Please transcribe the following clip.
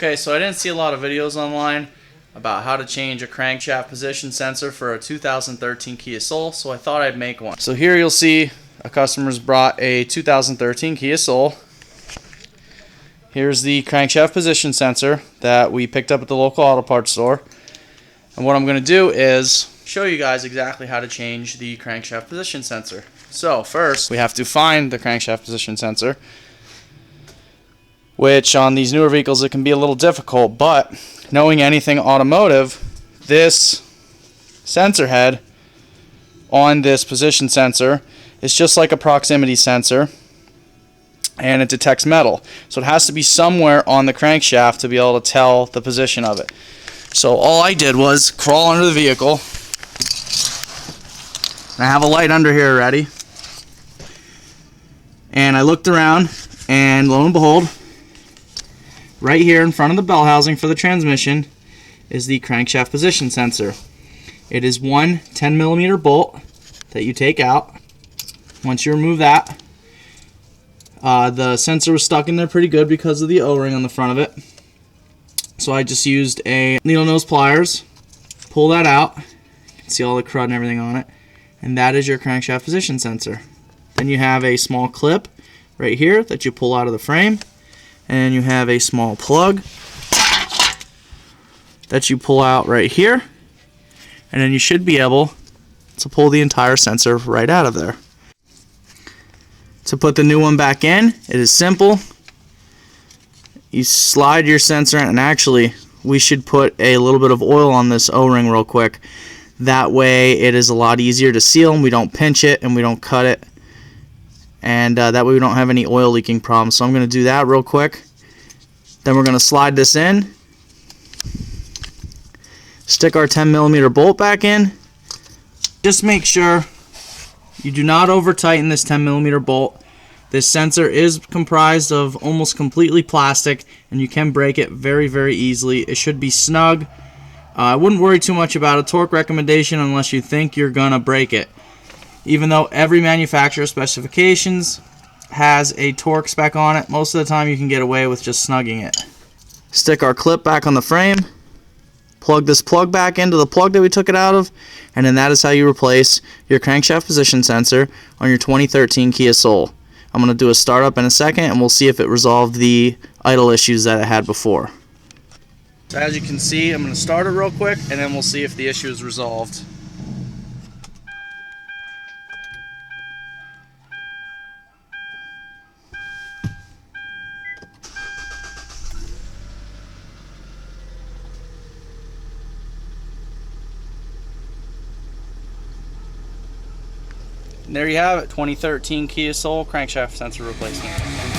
Okay, so I didn't see a lot of videos online about how to change a crankshaft position sensor for a 2013 Kia Soul, so I thought I'd make one. So here you'll see a customer's brought a 2013 Kia Soul. Here's the crankshaft position sensor that we picked up at the local auto parts store. And what I'm going to do is show you guys exactly how to change the crankshaft position sensor. So first, we have to find the crankshaft position sensor, which on these newer vehicles it can be a little difficult, but knowing anything automotive, this sensor head on this position sensor is just like a proximity sensor, and it detects metal. So it has to be somewhere on the crankshaft to be able to tell the position of it. So all I did was crawl under the vehicle. I have a light under here already. And I looked around, and lo and behold, right here in front of the bell housing for the transmission is the crankshaft position sensor. It is one 10mm bolt that you take out. Once you remove that, the sensor was stuck in there pretty good because of the O-ring on the front of it. So I just used a needle nose pliers, pull that out. You can see all the crud and everything on it. And that is your crankshaft position sensor. Then you have a small clip right here that you pull out of the frame. And you have a small plug that you pull out right here. And then you should be able to pull the entire sensor right out of there. To put the new one back in, it is simple. You slide your sensor in, and actually we should put a little bit of oil on this O-ring real quick. That way it is a lot easier to seal and we don't pinch it and we don't cut it. And that way we don't have any oil leaking problems. So I'm going to do that real quick. Then we're going to slide this in. Stick our 10mm bolt back in. Just make sure you do not over tighten this 10mm bolt. This sensor is comprised of almost completely plastic, and you can break it very, very easily. It should be snug. I wouldn't worry too much about a torque recommendation unless you think you're going to break it. Even though every manufacturer specifications has a torque spec on it, most of the time you can get away with just snugging it. Stick our clip back on the frame, plug this plug back into the plug that we took it out of, and then that is how you replace your crankshaft position sensor on your 2013 Kia Soul. I'm going to do a startup in a second and we'll see if it resolved the idle issues that it had before. So as you can see, I'm going to start it real quick and then we'll see if the issue is resolved. And there you have it, 2013 Kia Soul crankshaft sensor replacement.